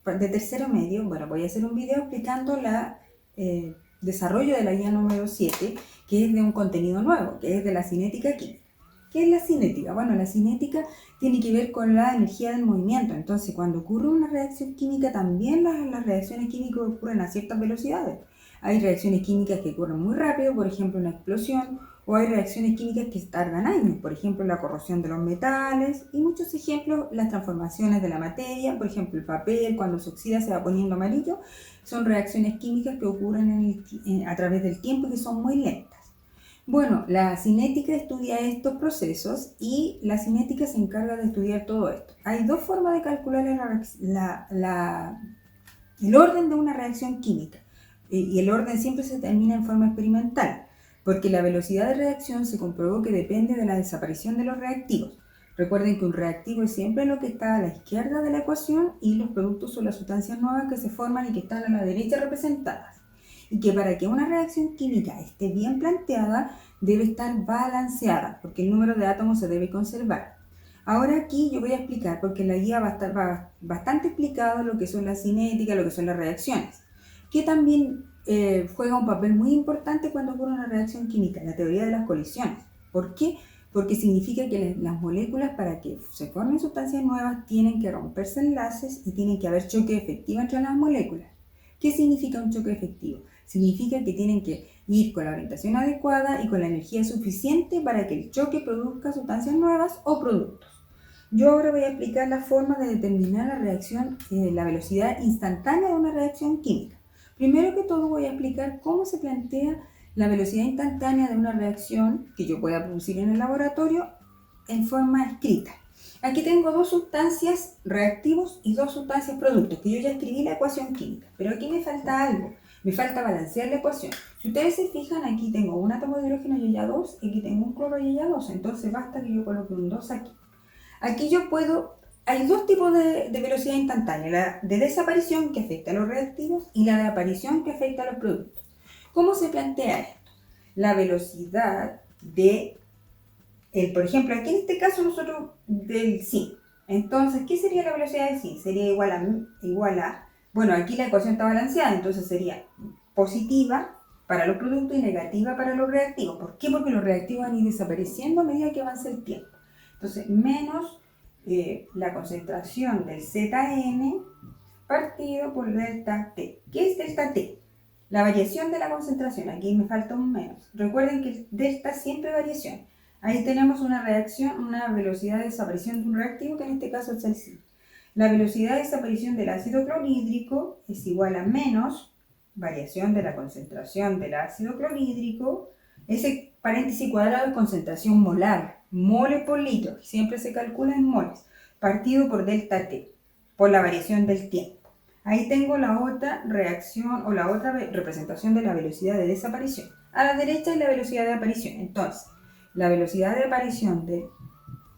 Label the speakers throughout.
Speaker 1: de tercero medio, bueno, voy a hacer un video explicando el desarrollo de la guía número 7, que es de un contenido nuevo, que es de la cinética química. ¿Qué es la cinética? Bueno, la cinética tiene que ver con la energía del movimiento. Entonces, cuando ocurre una reacción química, también las reacciones químicas ocurren a ciertas velocidades. Hay reacciones químicas que ocurren muy rápido, por ejemplo, una explosión, o hay reacciones químicas que tardan años, por ejemplo, la corrosión de los metales, y muchos ejemplos, las transformaciones de la materia, por ejemplo, el papel, cuando se oxida se va poniendo amarillo, son reacciones químicas que ocurren a través del tiempo y que son muy lentas. Bueno, la cinética estudia estos procesos y la cinética se encarga de estudiar todo esto. Hay dos formas de calcular el orden de una reacción química y el orden siempre se determina en forma experimental, porque la velocidad de reacción se comprobó que depende de la desaparición de los reactivos. Recuerden que un reactivo es siempre lo que está a la izquierda de la ecuación y los productos son las sustancias nuevas que se forman y que están a la derecha representadas. Y que para que una reacción química esté bien planteada, debe estar balanceada, porque el número de átomos se debe conservar. Ahora aquí yo voy a explicar, porque en la guía va a estar bastante explicado lo que son la cinética, lo que son las reacciones, que también juega un papel muy importante cuando ocurre una reacción química, la teoría de las colisiones. ¿Por qué? Porque significa que las moléculas, para que se formen sustancias nuevas, tienen que romperse enlaces y tienen que haber choque efectivo entre las moléculas. ¿Qué significa un choque efectivo? Significa que tienen que ir con la orientación adecuada y con la energía suficiente para que el choque produzca sustancias nuevas o productos. Yo ahora voy a explicar la forma de determinar la reacción, la velocidad instantánea de una reacción química. Primero que todo voy a explicar cómo se plantea la velocidad instantánea de una reacción que yo pueda producir en el laboratorio en forma escrita. Aquí tengo dos sustancias reactivos y dos sustancias productos, que yo ya escribí la ecuación química, pero aquí me falta algo, me falta balancear la ecuación. Si ustedes se fijan, aquí tengo un átomo de hidrógeno y ya 2 y aquí tengo un cloro y ya 2, entonces basta que yo coloque un 2 aquí. Aquí yo puedo, hay dos tipos de velocidad instantánea, la de desaparición que afecta a los reactivos y la de aparición que afecta a los productos. ¿Cómo se plantea esto? La velocidad por ejemplo, aquí en este caso nosotros del zinc. Entonces, ¿qué sería la velocidad del zinc? Sería bueno, aquí la ecuación está balanceada, entonces sería positiva para los productos y negativa para los reactivos. ¿Por qué? Porque los reactivos van a ir desapareciendo a medida que avanza el tiempo. Entonces, menos la concentración del Zn partido por delta T. ¿Qué es delta T? La variación de la concentración. Aquí me falta un menos. Recuerden que el delta siempre es variación. Ahí tenemos una reacción, una velocidad de desaparición de un reactivo, que en este caso es el zinc. La velocidad de desaparición del ácido clorhídrico es igual a menos variación de la concentración del ácido clorhídrico. Ese paréntesis cuadrado es concentración molar, mole por litro, siempre se calcula en moles, partido por delta T, por la variación del tiempo. Ahí tengo la otra reacción o la otra representación de la velocidad de desaparición. A la derecha es la velocidad de aparición. Entonces, la velocidad de aparición de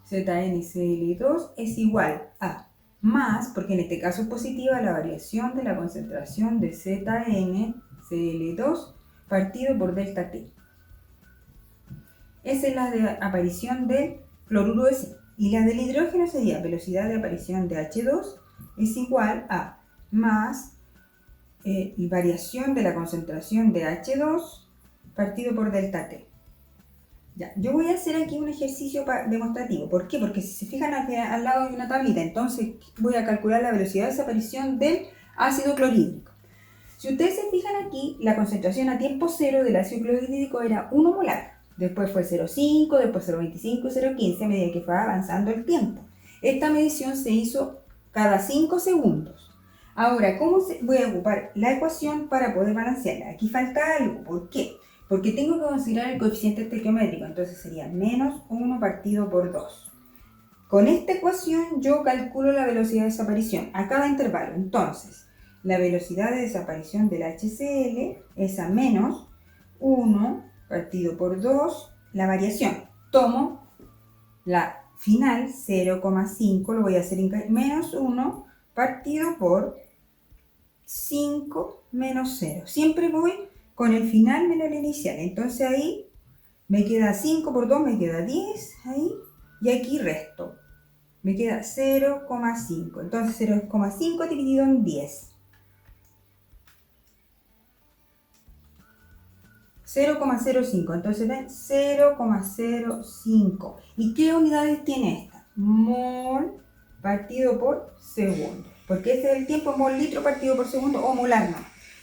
Speaker 1: ZnCl2 es igual a más, porque en este caso es positiva, la variación de la concentración de ZnCl2 partido por delta T. Esa es la de aparición del cloruro de zinc. Y la del hidrógeno sería velocidad de aparición de H2 es igual a más variación de la concentración de H2 partido por delta T. Ya, yo voy a hacer aquí un ejercicio demostrativo. ¿Por qué? Porque si se fijan al lado hay una tablita, entonces voy a calcular la velocidad de desaparición del ácido clorhídrico. Si ustedes se fijan aquí, la concentración a tiempo cero del ácido clorhídrico era 1 molar. Después fue 0,5, después 0,25 y 0,15 a medida que fue avanzando el tiempo. Esta medición se hizo cada 5 segundos. Ahora, ¿cómo voy a ocupar la ecuación para poder balancearla? Aquí falta algo. ¿Por qué? Porque tengo que considerar el coeficiente estequiométrico, entonces sería menos 1 partido por 2. Con esta ecuación yo calculo la velocidad de desaparición a cada intervalo. Entonces, la velocidad de desaparición del HCl es a menos 1 partido por 2, la variación. Tomo la final, 0,5, lo voy a hacer menos 1 partido por 5 menos 0. Siempre voy con el final menos el inicial. Entonces ahí me queda 5 por 2, me queda 10 ahí. Y aquí resto. Me queda 0,5. Entonces 0,5 dividido en 10. 0,05. Entonces ven, 0,05. ¿Y qué unidades tiene esta? Mol partido por segundo. Porque ese es el tiempo mol litro partido por segundo o molar no.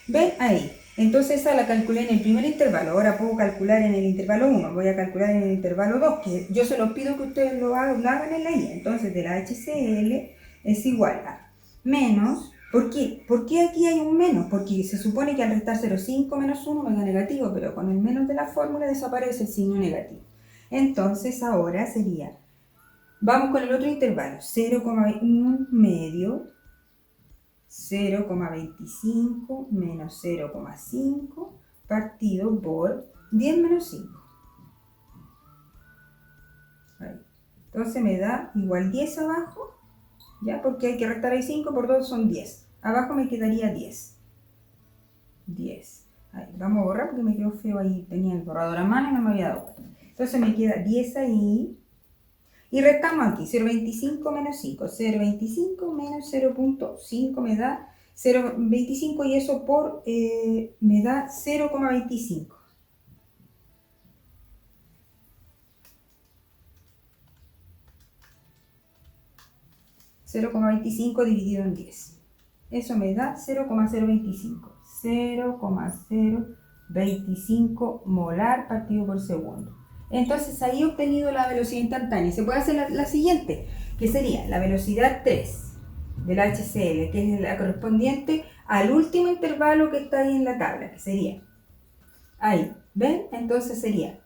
Speaker 1: ¿Ven? Ahí. Entonces esa la calculé en el primer intervalo. Ahora puedo calcular en el intervalo 1. Voy a calcular en el intervalo 2. Que yo se los pido que ustedes lo hagan en la guía. Entonces de la HCl es igual a menos. ¿Por qué? ¿Por qué aquí hay un menos? Porque se supone que al restar 0,5 menos 1 me da negativo. Pero con el menos de la fórmula desaparece el signo negativo. Entonces ahora sería... Vamos con el otro intervalo. 0,1 medio. 0,25 menos 0,5 partido por 10 menos 5. Ahí. Entonces me da igual 10 abajo, ¿ya? Porque hay que restar ahí 5 por 2 son 10. Abajo me quedaría 10. 10. Ahí, vamos a borrar porque me quedó feo ahí. Tenía el borrador a mano y no me había dado cuenta. Entonces me queda 10 ahí. Y restamos aquí, 0,25 menos 5, 0,25 menos 0,5 me da 0,25 y eso por, me da 0,25. 0,25 dividido en 10. Eso me da 0,025. 0,025 molar partido por segundo. Entonces ahí he obtenido la velocidad instantánea. Se puede hacer la siguiente, que sería la velocidad 3 del HCl, que es la correspondiente al último intervalo que está ahí en la tabla, que sería, ahí, ¿ven? Entonces sería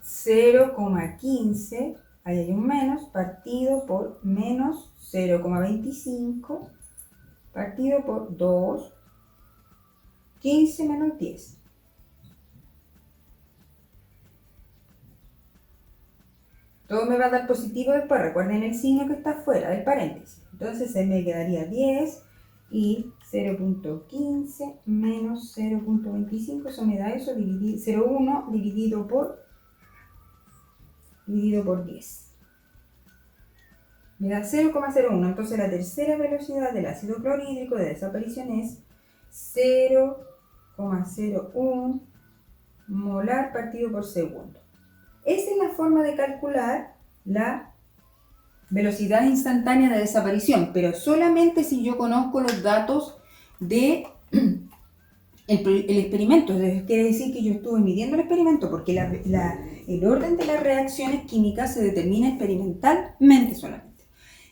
Speaker 1: 0,15, ahí hay un menos, partido por menos 0,25, partido por 2, 15 menos 10. Todo me va a dar positivo después, recuerden el signo que está afuera del paréntesis. Entonces se me quedaría 10 y 0,15 menos 0,25, eso me da eso, 0,1 dividido por 10. Me da 0,01, entonces la tercera velocidad del ácido clorhídrico de desaparición es 0,01 molar partido por segundo. Esa es la forma de calcular la velocidad instantánea de desaparición, pero solamente si yo conozco los datos de el experimento. Quiere decir que yo estuve midiendo el experimento, porque el orden de las reacciones químicas se determina experimentalmente solamente.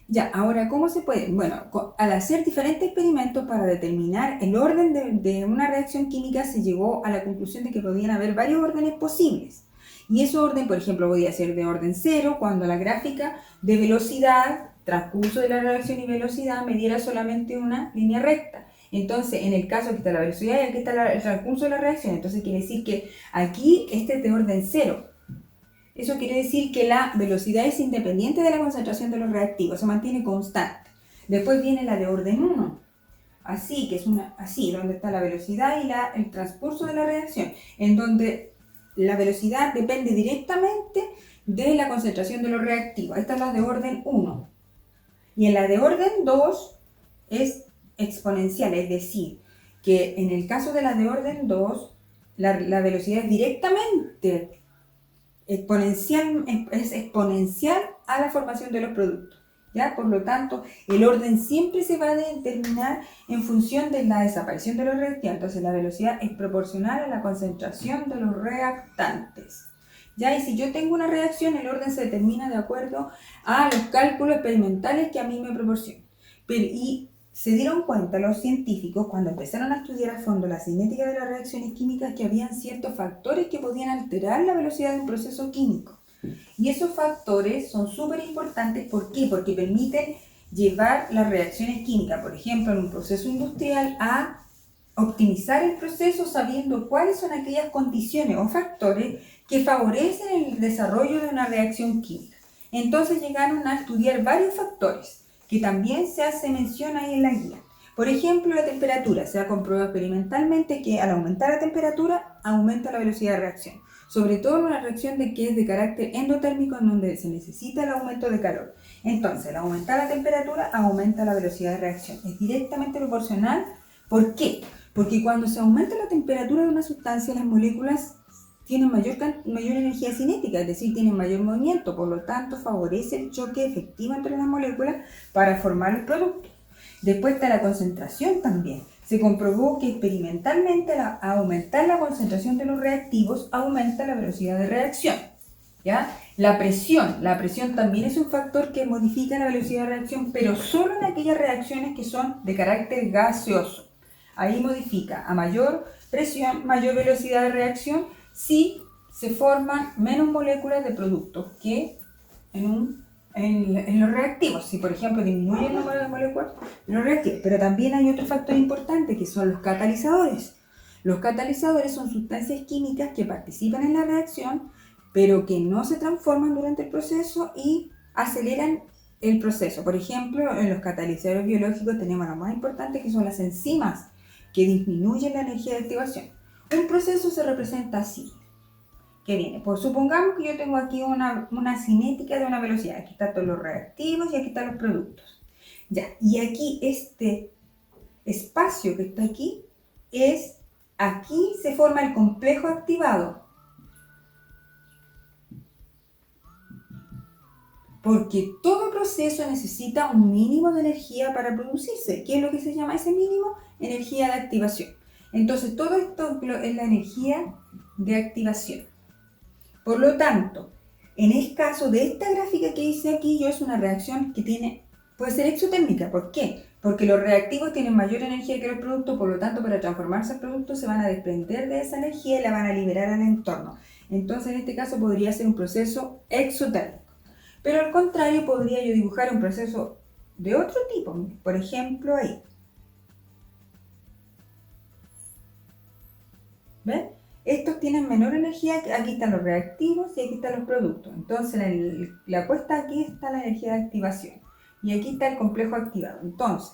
Speaker 1: Ya, ahora, ¿cómo se puede? Bueno, al hacer diferentes experimentos para determinar el orden de una reacción química, se llegó a la conclusión de que podían haber varios órdenes posibles. Y ese orden, por ejemplo, podía ser de orden 0, cuando la gráfica de velocidad, transcurso de la reacción y velocidad, me diera solamente una línea recta. Entonces, en el caso que está la velocidad y aquí está el transcurso de la reacción, entonces quiere decir que aquí este es de orden 0. Eso quiere decir que la velocidad es independiente de la concentración de los reactivos, se mantiene constante. Después viene la de orden 1, así, que es así, donde está la velocidad y el transcurso de la reacción, en donde la velocidad depende directamente de la concentración de los reactivos. Esta es la de orden 1. Y en la de orden 2 es exponencial, es decir, que en el caso de la de orden 2, la velocidad es directamente exponencial, es exponencial a la formación de los productos. ¿Ya? Por lo tanto, el orden siempre se va a determinar en función de la desaparición de los reactivos. Entonces, la velocidad es proporcional a la concentración de los reactantes. ¿Ya? Y si yo tengo una reacción, el orden se determina de acuerdo a los cálculos experimentales que a mí me proporcionan. Y se dieron cuenta los científicos, cuando empezaron a estudiar a fondo la cinética de las reacciones químicas, que habían ciertos factores que podían alterar la velocidad de un proceso químico. Y esos factores son súper importantes. ¿Por qué? Porque permiten llevar las reacciones químicas, por ejemplo, en un proceso industrial, a optimizar el proceso sabiendo cuáles son aquellas condiciones o factores que favorecen el desarrollo de una reacción química. Entonces llegaron a estudiar varios factores que también se hace mención ahí en la guía. Por ejemplo, la temperatura. Se ha comprobado experimentalmente que al aumentar la temperatura, aumenta la velocidad de reacción. sobre todo en una reacción que es de carácter endotérmico, en donde se necesita el aumento de calor. Entonces, al aumentar la temperatura, aumenta la velocidad de reacción. Es directamente proporcional. ¿Por qué? Porque cuando se aumenta la temperatura de una sustancia, las moléculas tienen mayor energía cinética, es decir, tienen mayor movimiento, por lo tanto favorece el choque efectivo entre las moléculas para formar los productos. Después está la concentración también. Se comprobó que experimentalmente al aumentar la concentración de los reactivos aumenta la velocidad de reacción. ¿Ya? La presión también es un factor que modifica la velocidad de reacción, pero solo en aquellas reacciones que son de carácter gaseoso. Ahí modifica a mayor presión, mayor velocidad de reacción, si se forman menos moléculas de productos que en los reactivos. Si, por ejemplo, disminuye el número de moléculas en los reactivos. Pero también hay otro factor importante que son los catalizadores. Los catalizadores son sustancias químicas que participan en la reacción, pero que no se transforman durante el proceso y aceleran el proceso. Por ejemplo, en los catalizadores biológicos tenemos lo más importante, que son las enzimas, que disminuyen la energía de activación. Un proceso se representa así, que viene, pues supongamos que yo tengo aquí una cinética de una velocidad. Aquí están todos los reactivos y aquí están los productos. Ya, y aquí este espacio que está aquí aquí se forma el complejo activado. Porque todo proceso necesita un mínimo de energía para producirse. ¿Qué es lo que se llama ese mínimo? Energía de activación. Entonces, todo esto es la energía de activación. Por lo tanto, en el caso de esta gráfica que hice aquí, es una reacción que puede ser exotérmica. ¿Por qué? Porque los reactivos tienen mayor energía que los productos, por lo tanto, para transformarse en productos se van a desprender de esa energía y la van a liberar al entorno. Entonces, en este caso podría ser un proceso exotérmico. Pero al contrario, podría yo dibujar un proceso de otro tipo. Por ejemplo, ahí. ¿Ven? Estos tienen menor energía, aquí están los reactivos y aquí están los productos. Entonces, en la puesta aquí está la energía de activación y aquí está el complejo activado. Entonces,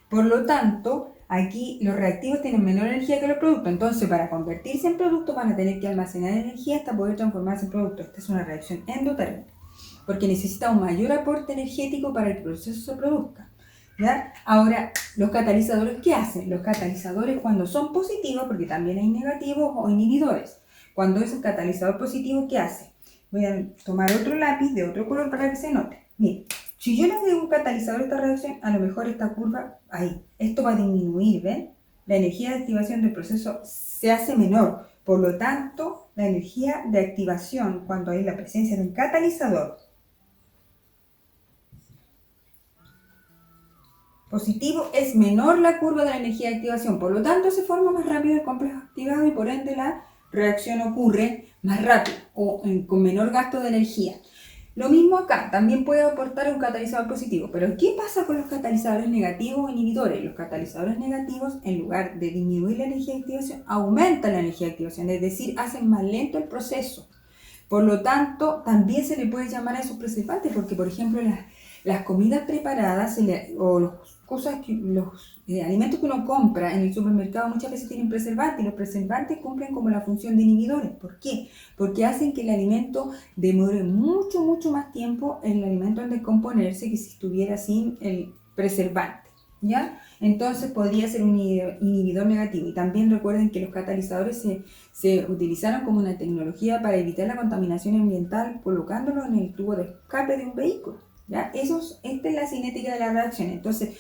Speaker 1: por lo tanto, aquí los reactivos tienen menor energía que los productos. Entonces, para convertirse en productos van a tener que almacenar energía hasta poder transformarse en productos. Esta es una reacción endotérmica, porque necesita un mayor aporte energético para que el proceso se produzca. ¿Ya? Ahora, los catalizadores, ¿qué hacen? Los catalizadores, cuando son positivos, porque también hay negativos o inhibidores, cuando es un catalizador positivo, ¿qué hace? Voy a tomar otro lápiz de otro color para que se note. Miren, si yo le doy un catalizador a esta reacción, a lo mejor esta curva, ahí, esto va a disminuir, ¿ven? La energía de activación del proceso se hace menor. Por lo tanto, la energía de activación, cuando hay la presencia de un catalizador positivo, es menor la curva de la energía de activación. Por lo tanto, se forma más rápido el complejo activado y por ende la reacción ocurre más rápido o con menor gasto de energía. Lo mismo acá, también puede aportar un catalizador positivo. Pero ¿qué pasa con los catalizadores negativos o inhibidores? Los catalizadores negativos, en lugar de disminuir la energía de activación, aumentan la energía de activación, es decir, hacen más lento el proceso. Por lo tanto, también se le puede llamar a esos preservantes, porque por ejemplo las comidas preparadas o los alimentos que uno compra en el supermercado muchas veces tienen preservantes, y los preservantes cumplen como la función de inhibidores. ¿Por qué? Porque hacen que el alimento demore mucho más tiempo en el alimento en descomponerse que si estuviera sin el preservante, ¿ya? Entonces podría ser un inhibidor negativo. Y también recuerden que los catalizadores se utilizaron como una tecnología para evitar la contaminación ambiental colocándolos en el tubo de escape de un vehículo, ¿ya? Esta es la cinética de la reacción. Entonces,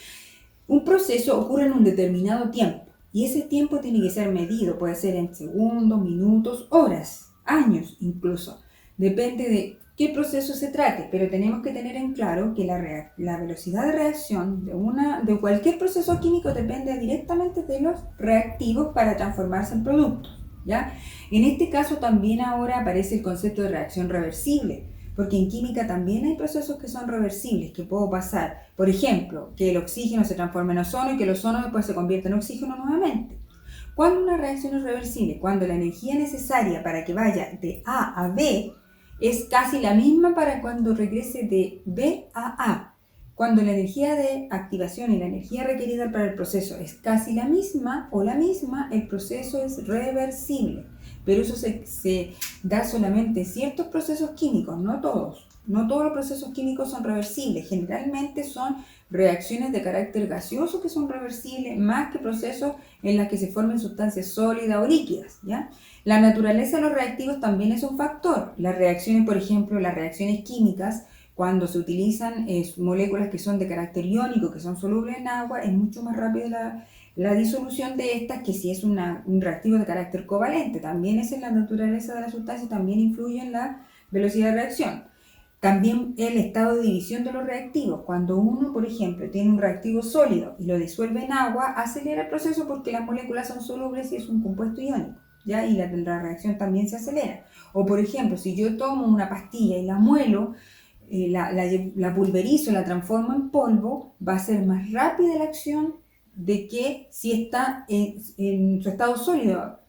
Speaker 1: un proceso ocurre en un determinado tiempo y ese tiempo tiene que ser medido, puede ser en segundos, minutos, horas, años incluso. Depende de qué proceso se trate, pero tenemos que tener en claro que la velocidad de reacción de cualquier proceso químico depende directamente de los reactivos para transformarse en productos, ¿ya? En este caso también ahora aparece el concepto de reacción reversible, porque en química también hay procesos que son reversibles, que puedo pasar, por ejemplo, que el oxígeno se transforme en ozono y que el ozono después se convierta en oxígeno nuevamente. ¿Cuándo una reacción es reversible? Cuando la energía necesaria para que vaya de A a B es casi la misma para cuando regrese de B a A. Cuando la energía de activación y la energía requerida para el proceso es casi la misma o la misma, el proceso es reversible. pero eso se da solamente en ciertos procesos químicos, no todos. No todos los procesos químicos son reversibles, generalmente son reacciones de carácter gaseoso que son reversibles, más que procesos en los que se formen sustancias sólidas o líquidas, ¿ya? La naturaleza de los reactivos también es un factor. Las reacciones, por ejemplo, las reacciones químicas, cuando se utilizan moléculas que son de carácter iónico, que son solubles en agua, es mucho más rápida la disolución de estas que si es un reactivo de carácter covalente. También esa es la naturaleza de la sustancia, también influye en la velocidad de reacción. También el estado de división de los reactivos. Cuando uno, por ejemplo, tiene un reactivo sólido y lo disuelve en agua, acelera el proceso porque las moléculas son solubles y es un compuesto iónico, ¿ya? Y la reacción también se acelera. O por ejemplo, si yo tomo una pastilla y la muelo, la pulverizo, la transformo en polvo, va a ser más rápida la acción de que si está en su estado sólido.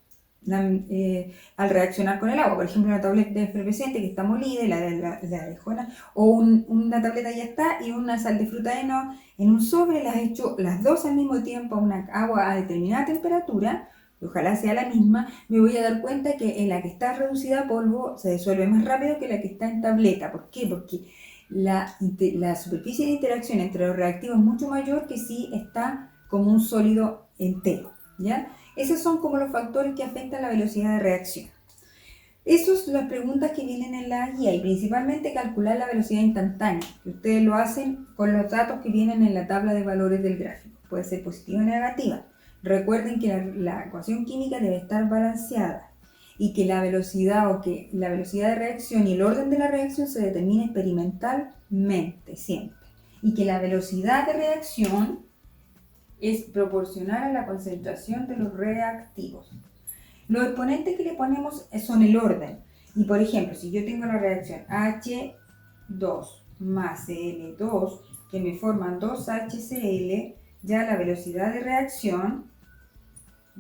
Speaker 1: Al reaccionar con el agua, por ejemplo una tableta efervescente que está molida y la dejo, o una tableta ya está y una sal de fruta en un sobre, las echo las dos al mismo tiempo a una agua a determinada temperatura, ojalá sea la misma, me voy a dar cuenta que en la que está reducida a polvo se disuelve más rápido que la que está en tableta. ¿Por qué? Porque la superficie de interacción entre los reactivos es mucho mayor que si está como un sólido entero, ¿ya? Esos son como los factores que afectan la velocidad de reacción. Esas son las preguntas que vienen en la guía y principalmente calcular la velocidad instantánea, que ustedes lo hacen con los datos que vienen en la tabla de valores del gráfico. Puede ser positiva o negativa. Recuerden que la ecuación química debe estar balanceada y que la velocidad de reacción y el orden de la reacción se determina experimentalmente siempre. Y que la velocidad de reacción es proporcional a la concentración de los reactivos. Los exponentes que le ponemos son el orden. Y por ejemplo, si yo tengo la reacción H2 más Cl2, que me forman 2HCl, ya la velocidad de reacción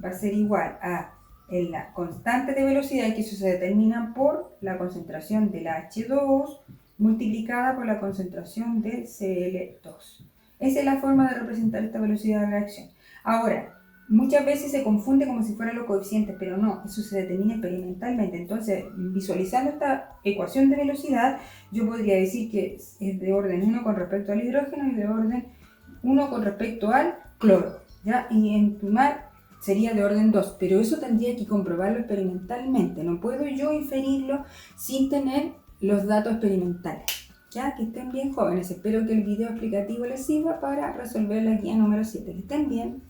Speaker 1: va a ser igual a la constante de velocidad, que eso se determina por la concentración del H2 multiplicada por la concentración del Cl2. Esa es la forma de representar esta velocidad de reacción. Ahora, muchas veces se confunde como si fueran los coeficientes, pero no, eso se determina experimentalmente. Entonces, visualizando esta ecuación de velocidad, yo podría decir que es de orden 1 con respecto al hidrógeno y de orden 1 con respecto al cloro, ¿ya? Y en tu mar sería de orden 2, pero eso tendría que comprobarlo experimentalmente. No puedo yo inferirlo sin tener los datos experimentales. Ya, que estén bien jóvenes. Espero que el video explicativo les sirva para resolver la guía número 7. Que estén bien.